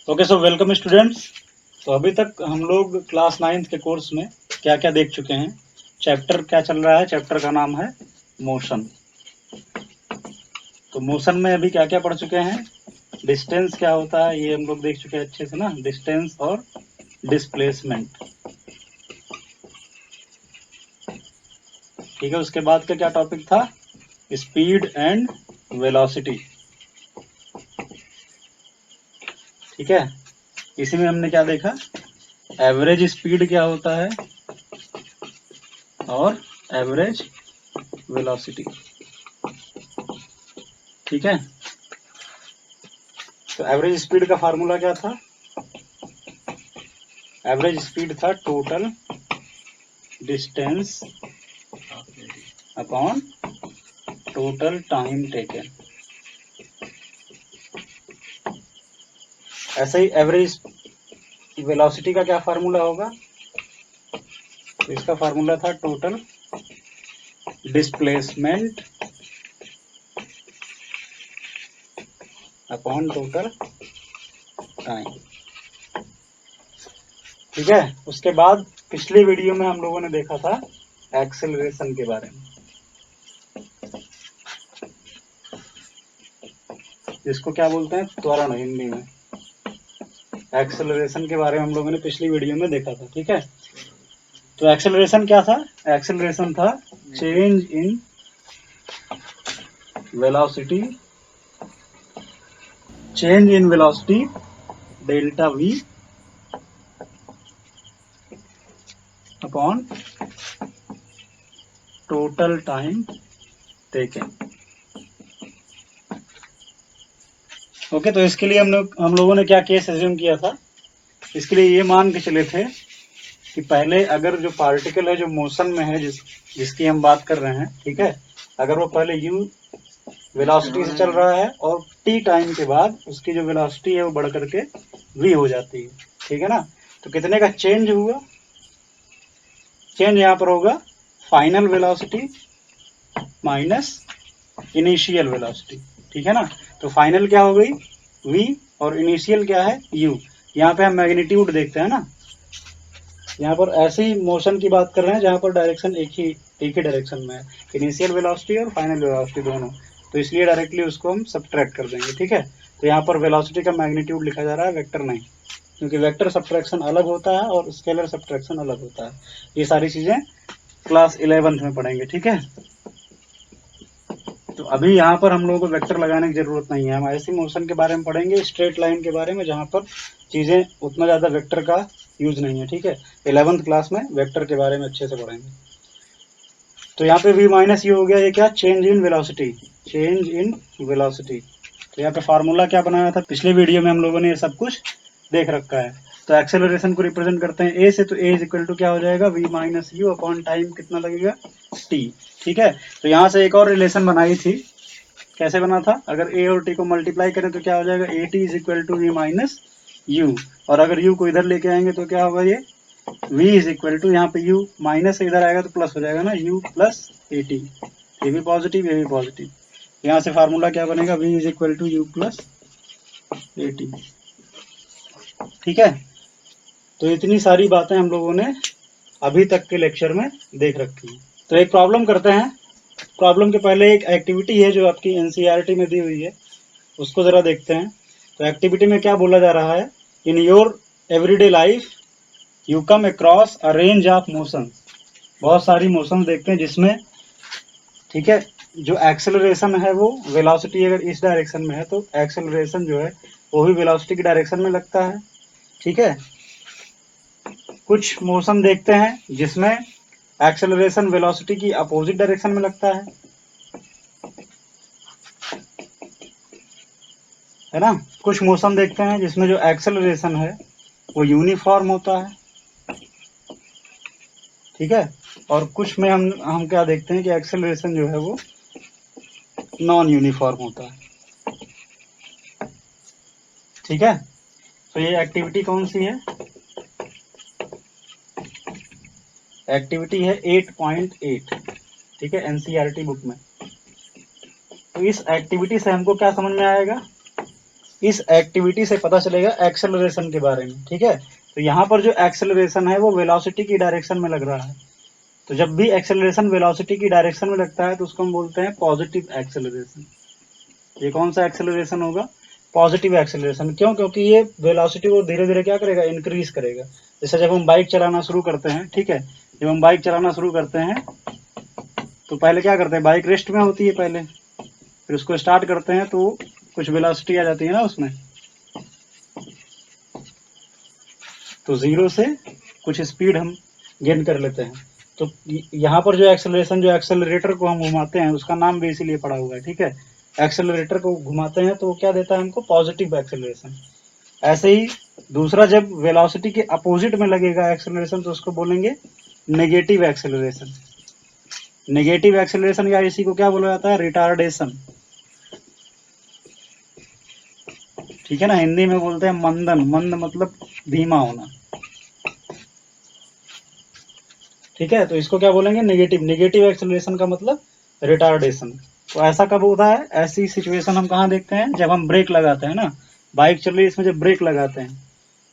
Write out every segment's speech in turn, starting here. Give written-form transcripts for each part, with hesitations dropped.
Okay so welcome students. तो अभी तक हम लोग क्लास 9th के कोर्स में क्या क्या देख चुके हैं। चैप्टर क्या चल रहा है, चैप्टर का नाम है मोशन। तो मोशन में अभी क्या क्या पढ़ चुके हैं। डिस्टेंस क्या होता है ये हम लोग देख चुके हैं अच्छे से ना, डिस्टेंस और डिस्प्लेसमेंट। ठीक है, उसके बाद का क्या टॉपिक था, स्पीड एंड वेलोसिटी। ठीक है, इसी में हमने क्या देखा, एवरेज स्पीड क्या होता है और एवरेज वेलोसिटी। ठीक है, तो एवरेज स्पीड का फार्मूला क्या था, एवरेज स्पीड था total distance upon total time taken. ऐसे ही एवरेज वेलोसिटी का क्या फार्मूला होगा, तो इसका फार्मूला था total displacement upon total time. ठीक है, उसके बाद पिछली वीडियो में हम लोगों ने देखा था एक्सेलरेशन के बारे में, जिसको क्या बोलते हैं त्वरण हिंदी में। एक्सेलरेशन के बारे में हम लोगों ने पिछली वीडियो में देखा था। ठीक है, तो एक्सेलरेशन क्या था, एक्सेलरेशन था change in velocity, change in velocity delta v upon total time taken. Okay, तो इसके लिए हम लोगों ने क्या केस एज्यूम किया था, इसके लिए ये मान के चले थे कि पहले अगर जो पार्टिकल है जो मोशन में है, जिसकी हम बात कर रहे हैं, ठीक है, अगर वो पहले u वेलोसिटी से चल रहा है और t टाइम के बाद उसकी जो वेलोसिटी है वो बढ़ करके v हो जाती है। ठीक है ना, तो कितने का चेंज हुआ, चेंज यहाँ पर होगा final velocity minus initial velocity. ठीक है ना, तो फाइनल क्या हो गई v और इनिशियल क्या है u। यहाँ पे हम मैग्नीट्यूड देखते हैं ना, यहाँ पर ऐसे ही मोशन की बात कर रहे हैं जहाँ पर डायरेक्शन एक ही डायरेक्शन में है, इनिशियल वेलोसिटी और फाइनल वेलोसिटी दोनों, तो इसलिए डायरेक्टली उसको हम सब्ट्रैक्ट कर देंगे। ठीक है, तो यहाँ पर वेलोसिटी का मैग्नीट्यूड लिखा जा रहा है, वेक्टर नहीं, क्योंकि वेक्टर सब्ट्रैक्शन अलग होता है और स्केलर सब्ट्रैक्शन अलग होता है। ये सारी चीजें क्लास 11th में पढ़ेंगे। ठीक है, तो अभी यहाँ पर हम लोगों को वेक्टर लगाने की जरूरत नहीं है, हम ऐसी मोशन के बारे में पढ़ेंगे, स्ट्रेट लाइन के बारे में, जहाँ पर चीजें उतना ज्यादा वेक्टर का यूज नहीं है। ठीक है, 11th क्लास में वेक्टर के बारे में अच्छे से पढ़ेंगे। तो यहाँ पे v माइनस यू हो गया, ये क्या, change in velocity, change in velocity. तो यहाँ पे फार्मूला क्या बनाया था, पिछले वीडियो में हम लोगों ने ये सब कुछ देख रखा है। तो एक्सेलरेशन को रिप्रेजेंट करते हैं ए से, तो ए इज इक्वल टू क्या हो जाएगा, v minus you upon time कितना लगेगा t। ठीक है, तो यहाँ से एक और रिलेशन बनाई थी, कैसे बना था, अगर a और t को मल्टीप्लाई करें तो क्या हो जाएगा, a t is equal to v minus u, और अगर u को इधर लेके आएंगे तो क्या होगा, ये v इज इक्वल टू, यहाँ पे u माइनस इधर आएगा तो प्लस हो जाएगा ना, u प्लस ए टी, ये भी पॉजिटिव ये भी पॉजिटिव, यहाँ से फार्मूला क्या बनेगा, v is equal to u plus a t. ठीक है, तो इतनी सारी बातें हम लोगों ने अभी तक के लेक्चर में देख रखी है। तो एक प्रॉब्लम करते हैं, प्रॉब्लम के पहले एक एक्टिविटी है जो आपकी एनसीईआरटी में दी हुई है, उसको जरा देखते हैं। तो एक्टिविटी में क्या बोला जा रहा है, in your everyday life you come across a range of motion. बहुत सारी मोशन देखते हैं जिसमें, ठीक है, जो एक्सेलरेशन है वो वेलोसिटी अगर इस डायरेक्शन में है तो एक्सेलरेशन जो है वो भी वेलोसिटी की डायरेक्शन में लगता है। ठीक है, कुछ मोशन देखते हैं जिसमें एक्सेलरेशन वेलोसिटी की अपोजिट डायरेक्शन में लगता है ना। कुछ मोशन देखते हैं जिसमें जो एक्सेलरेशन है वो यूनिफॉर्म होता है। ठीक है, और कुछ में हम क्या देखते हैं कि एक्सेलरेशन जो है वो नॉन यूनिफॉर्म होता है। ठीक है, तो ये एक्टिविटी कौन सी है, एक्टिविटी है 8.8। ठीक है, एनसीईआरटी बुक में। तो इस एक्टिविटी से हमको क्या समझ में आएगा, इस एक्टिविटी से पता चलेगा एक्सेलरेशन के बारे में, ठीक है। तो यहाँ पर जो एक्सेलरेशन है वो वेलोसिटी की डायरेक्शन में लग रहा है। तो जब भी एक्सेलरेशन वेलोसिटी की डायरेक्शन में लगता है तो उसको हम बोलते हैं पॉजिटिव एक्सेलरेशन। ये कौन सा एक्सेलरेशन होगा? Positive acceleration. क्यों? क्योंकि ये वेलोसिटी को धीरे धीरे क्या करेगा? इंक्रीज करेगा। जैसे जब हम बाइक चलाना शुरू करते हैं, ठीक है, जब हम बाइक चलाना शुरू करते हैं तो पहले क्या करते हैं? बाइक रेस्ट में होती है पहले, फिर उसको स्टार्ट करते हैं तो कुछ वेलोसिटी आ जाती है ना उसमें, तो जीरो से कुछ स्पीड हम गेन कर लेते हैं। तो यहाँ पर जो एक्सेलरेशन, जो एक्सेलरेटर को हम घुमाते हैं उसका नाम भी इसीलिए पड़ा हुआ है, ठीक है। एक्सेलरेटर को घुमाते हैं तो वो क्या देता है हमको? Positive acceleration. ऐसे ही दूसरा, जब वेलोसिटी के अपोजिट में लगेगा एक्सेलरेशन तो उसको बोलेंगे नेगेटिव एक्सेलरेशन। नेगेटिव एक्सेलरेशन या इसी को क्या बोला जाता है? रिटार्डेशन, ठीक है ना। हिंदी में बोलते हैं मंदन। मंद मतलब धीमा होना, ठीक है। तो इसको क्या बोलेंगे? नेगेटिव। नेगेटिव एक्सेलरेशन का मतलब रिटार्डेशन। तो ऐसा कब होता है? ऐसी सिचुएशन हम कहाँ देखते हैं? जब हम ब्रेक लगाते हैं ना, बाइक चल रही है, इसमें जब ब्रेक लगाते हैं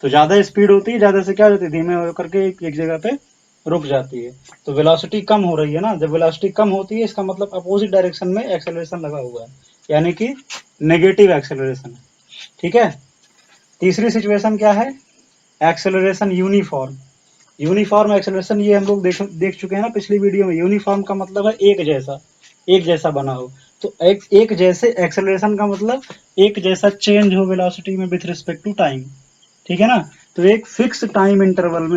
तो ज्यादा स्पीड होती है, ज्यादा से क्या होती है? धीमे होकर के एक जगह पे रुक जाती है। तो वेलोसिटी कम हो रही है ना, जब वेलोसिटी कम होती है इसका मतलब अपोजिट डायरेक्शन में एक्सेलरेशन लगा हुआ है, यानी कि नेगेटिव एक्सेलरेशन, ठीक है। तीसरी सिचुएशन क्या है? Acceleration uniform. यूनिफॉर्म एक्सेलरेशन ये हम लोग देख चुके हैं ना पिछली वीडियो में। यूनिफॉर्म का मतलब है एक जैसा बना हो। तो एक जैसे एक्सेलरेशन का मतलब एक जैसा चेंज हो वेलोसिटी में विथ रिस्पेक्ट टू टाइम, ठीक है ना। तो एक फिक्स टाइम इंटरवल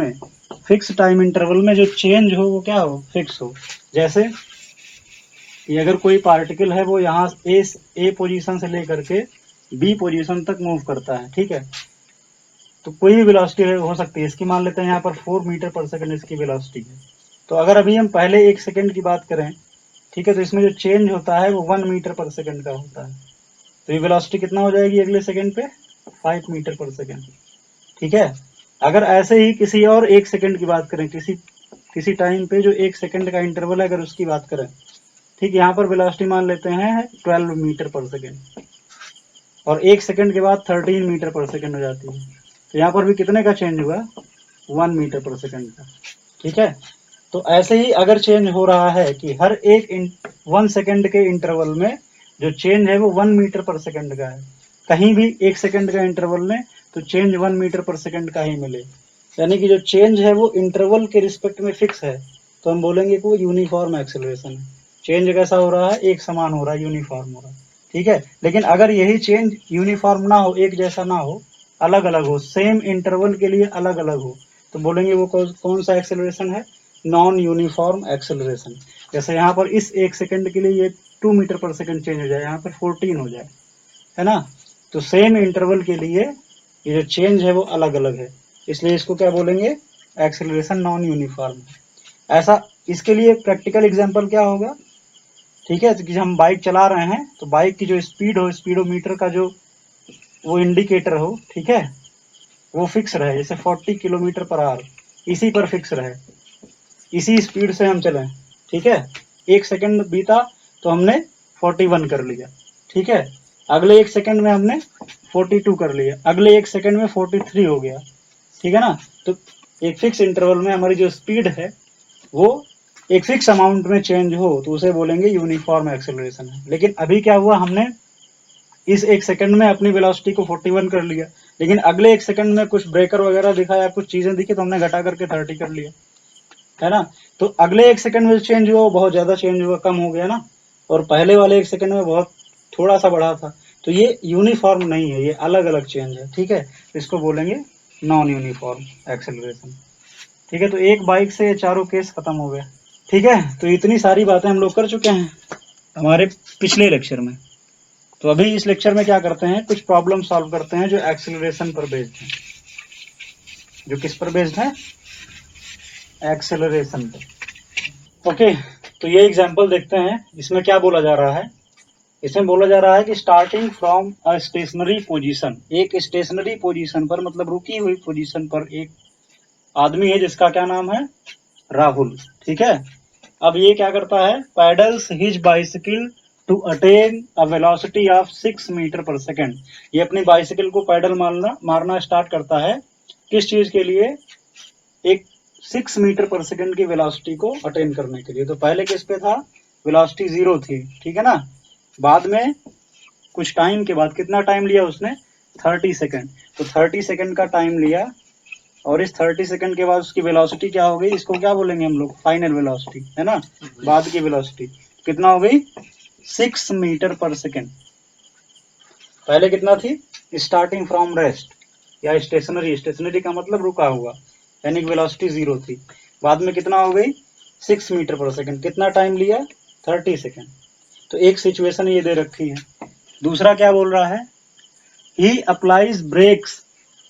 में, जो चेंज हो वो क्या हो? फिक्स हो। जैसे कि अगर कोई पार्टिकल है वो यहाँ ए पोजीशन से लेकर के बी पोजीशन तक मूव करता है, ठीक है, तो कोई भी वेलोसिटी हो सकती है। इसकी मान लेते हैं यहाँ पर 4 मीटर पर सेकंड इसकी वेलोसिटी है। तो अगर अभी हम पहले 1 सेकंड की बात करें, ठीक है, तो इसमें जो चेंज होता है वो 1 मीटर पर सेकंड का होता है। तो ये वेलोसिटी कितना हो जाएगी अगले सेकंड पे? 5 मीटर पर सेकंड, ठीक है। अगर ऐसे ही किसी और 1 सेकंड की बात करें, किसी टाइम पे जो 1 सेकंड का इंटरवल है अगर उसकी बात करें, ठीक, यहाँ पर वेलोसिटी मान लेते हैं 12 मीटर पर सेकंड, और 1 सेकंड के बाद 13 मीटर पर सेकंड हो जाती है। तो यहाँ पर भी कितने का चेंज हुआ? 1 मीटर पर सेकंड का, ठीक है। तो ऐसे ही अगर चेंज हो रहा है कि हर एक 1 सेकंड के इंटरवल में जो चेंज है वो 1 मीटर पर सेकंड का है, कहीं भी 1 सेकंड का इंटरवल में तो चेंज 1 मीटर पर सेकंड का ही मिले, यानी कि जो चेंज है वो इंटरवल के रिस्पेक्ट में फिक्स है, तो हम बोलेंगे कि वो यूनिफॉर्म एक्सेलरेशन है। चेंज कैसा हो रहा है? एक समान हो रहा है, यूनिफॉर्म हो रहा है, ठीक है। लेकिन अगर यही चेंज यूनिफॉर्म ना हो, एक जैसा ना हो, अलग अलग हो, सेम इंटरवल के लिए अलग अलग हो, तो बोलेंगे वो कौन सा एक्सेलरेशन है? Non uniform acceleration. जैसे यहाँ पर इस 1 सेकंड के लिए ये 2 मीटर पर सेकंड चेंज हो जाए, यहाँ पर 14 हो जाए, है ना। तो सेम इंटरवल के लिए ये जो चेंज है वो अलग अलग है, इसलिए इसको क्या बोलेंगे? Acceleration non uniform. ऐसा इसके लिए प्रैक्टिकल एग्जांपल क्या होगा? ठीक है, तो कि हम बाइक चला रहे हैं तो बाइक की जो स्पीड हो, स्पीडोमीटर का जो वो इंडिकेटर हो, ठीक है, वो फिक्स रहे, जैसे 40 किलोमीटर पर आवर, इसी पर फिक्स रहे, इसी स्पीड से हम चलें, ठीक है। 1 सेकंड बीता तो हमने 41 कर लिया, ठीक है, अगले 1 सेकंड में हमने 42 कर लिया, अगले 1 सेकंड में 43 हो गया, ठीक है ना। तो एक फिक्स इंटरवल में हमारी जो स्पीड है वो एक फिक्स अमाउंट में चेंज हो तो उसे बोलेंगे यूनिफॉर्म एक्सेलरेशन है। लेकिन अभी क्या हुआ? हमने इस 1 सेकंड में अपनी वेलोसिटी को 41 कर लिया, लेकिन अगले 1 सेकंड में कुछ ब्रेकर वगैरह दिखा या कुछ चीजें दिखी तो हमने घटा करके 30 कर लिया, है ना। तो अगले 1 सेकंड में चेंज हुआ, बहुत ज्यादा चेंज हुआ, कम हो गया ना, और पहले वाले 1 सेकंड में बहुत थोड़ा सा बढ़ा था। तो ये यूनिफॉर्म नहीं है, ये अलग अलग चेंज है, ठीक है। इसको बोलेंगे नॉन यूनिफॉर्म एक्सेलरेशन, ठीक है। तो एक बाइक से ये चारों केस खत्म हो गए, ठीक है। तो इतनी सारी बातें हम लोग कर चुके हैं हमारे पिछले लेक्चर में। तो अभी इस लेक्चर में क्या करते हैं? कुछ प्रॉब्लम सॉल्व करते हैं जो एक्सेलरेशन पर बेस्ड है। जो किस पर बेस्ड है? एक्सेलरेशन पर। ओके, तो ये एग्जांपल देखते हैं। इसमें क्या बोला जा रहा है? इसमें बोला जा रहा है कि starting from a stationary position, एक स्टेशनरी पोजीशन पर मतलब रुकी हुई पोजीशन पर एक आदमी है जिसका क्या नाम है? राहुल, ठीक है। अब ये क्या करता है? Pedals his bicycle to attain a velocity of 6 metre per second. ये अपनी बाइसिकल को पैडल मारना स्टार्ट करता है किस चीज के लिए? एक 6 मीटर पर सेकेंड की वेलोसिटी को अटेन करने के लिए। तो पहले किस पे था? वेलोसिटी 0 थी, ठीक है ना। बाद में कुछ टाइम के बाद कितना टाइम लिया उसने? 30 सेकेंड। तो 30 सेकेंड का टाइम लिया और इस 30 सेकेंड के बाद उसकी वेलोसिटी क्या हो गई? इसको क्या बोलेंगे हम लोग? फाइनल वेलोसिटी, है ना, बाद की वेलोसिटी कितना हो गई? 6 मीटर पर सेकेंड। पहले कितना थी? स्टार्टिंग फ्रॉम रेस्ट या स्टेशनरी, स्टेशनरी का मतलब रुका हुआ, यानी कि वेलोसिटी 0 थी। बाद में कितना हो गई? 6 मीटर पर सेकेंड। कितना टाइम लिया? 30 सेकेंड। तो एक सिचुएशन ये दे रखी है। दूसरा क्या बोल रहा है? He applies brakes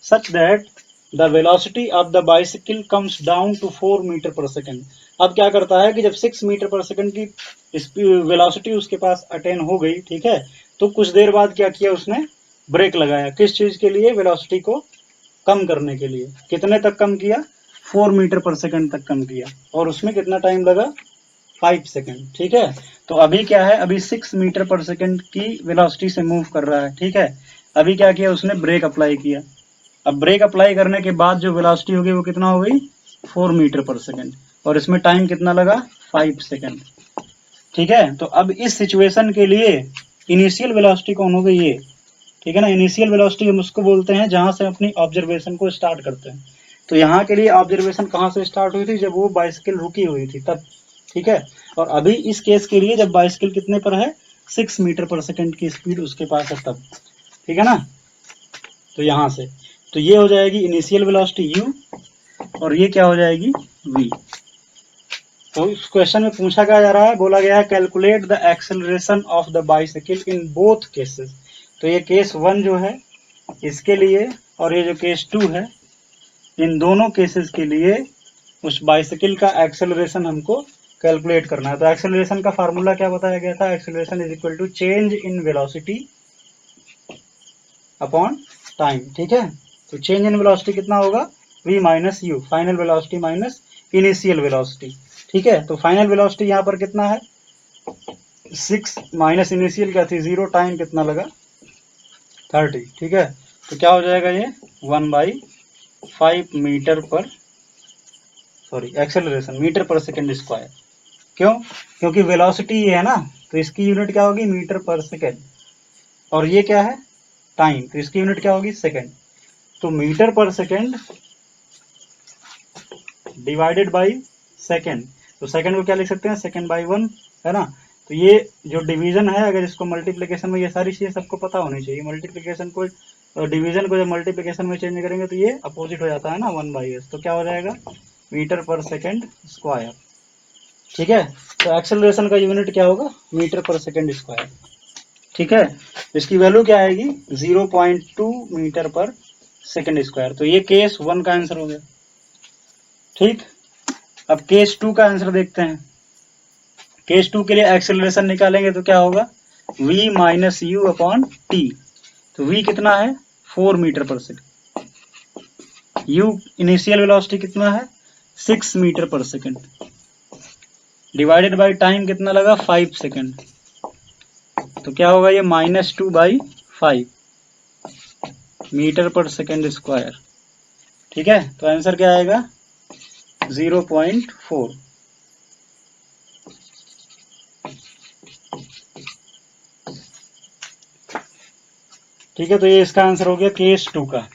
such that the velocity of the bicycle comes down to 4 metre per second. अब क्या करता है कि जब 6 मीटर पर सेकेंड की वेलोसिटी उसके पास अटेन हो गई, ठीक है, तो कुछ देर बाद क्या किया उसने? ब्रेक लगाया। किस चीज के लिए? वेलोसिटी को कम करने के लिए। कितने तक कम किया? 4 मीटर पर सेकेंड तक कम किया। और उसमें कितना टाइम लगा? 5 सेकेंड, ठीक है। तो अभी क्या है? अभी 6 मीटर पर सेकेंड की वेलोसिटी से मूव कर रहा है, ठीक है। अभी क्या किया उसने? ब्रेक अप्लाई किया। अब ब्रेक अप्लाई करने के बाद जो वेलोसिटी होगी वो कितना हो गई? 4 मीटर पर सेकेंड। और इसमें टाइम कितना लगा? 5 सेकेंड, ठीक है। तो अब इस सिचुएशन के लिए इनिशियल वेलोसिटी कौन हो गई? ये, ठीक है ना। इनिशियल वेलोसिटी हम उसको बोलते हैं जहां से अपनी ऑब्जर्वेशन को स्टार्ट करते हैं। तो यहाँ के लिए ऑब्जर्वेशन कहाँ से स्टार्ट हुई थी? जब वो बाइसिकल रुकी हुई थी तब, ठीक है। और अभी इस केस के लिए जब बाइसिकल कितने पर है? 6 मीटर पर सेकेंड की स्पीड उसके पास है तब, ठीक है ना। तो यहां से तो ये हो जाएगी इनिशियल वेलोसिटी u और ये क्या हो जाएगी? v। तो इस क्वेश्चन में पूछा क्या जा रहा है? बोला गया है calculate the acceleration of the bicycle in both cases. तो ये केस 1 जो है इसके लिए और ये जो केस 2 है, इन दोनों केसेस के लिए उस बाइसिकल का एक्सेलरेशन हमको कैलकुलेट करना है। तो एक्सेलरेशन का फार्मूला क्या बताया गया था? Acceleration is equal to change in velocity upon time, ठीक है। तो चेंज इन वेलोसिटी कितना होगा? v minus u, final velocity minus initial velocity, ठीक है। तो फाइनल वेलोसिटी यहाँ पर कितना है? 6 माइनस इनिशियल क्या थी? 0। टाइम कितना लगा? 30, ठीक है। तो क्या हो जाएगा ये? 1/5 मीटर पर, sorry acceleration metre per second square. क्यों? क्योंकि वेलोसिटी ये है ना, तो इसकी यूनिट क्या होगी? Metre per second. और ये क्या है? टाइम, तो इसकी यूनिट क्या होगी? सेकेंड। तो metre per second divided by second. तो सेकेंड को क्या लिख सकते हैं? सेकेंड बाई 1, है ना। तो ये जो डिवीजन है, अगर इसको मल्टीप्लिकेशन में, ये सारी चीजें सबको पता होनी चाहिए। मल्टीप्लिकेशन को, डिवीजन को जब मल्टीप्लिकेशन में चेंज करेंगे तो ये अपोजिट हो जाता है ना, 1/s। तो क्या हो जाएगा? मीटर पर सेकेंड स्क्वायर, ठीक है। तो एक्सेलरेशन का यूनिट क्या होगा? मीटर पर सेकेंड स्क्वायर, ठीक है। इसकी वैल्यू क्या आएगी? 0.2 मीटर पर सेकेंड स्क्वायर। तो ये केस 1 का आंसर हो गया, ठीक। अब केस 2 का आंसर देखते हैं। केस 2 के लिए एक्सेलरेशन निकालेंगे तो क्या होगा? v minus you upon T. तो v कितना है? 4 metre per second. u initial velocity कितना है? 6 metre per second. Divided by time कितना लगा? 5 सेकेंड। तो क्या होगा ये? -2/5 मीटर पर सेकेंड स्क्वायर, ठीक है। तो आंसर क्या आएगा? 0.4, ठीक है। तो ये इसका आंसर हो गया केस 2 का।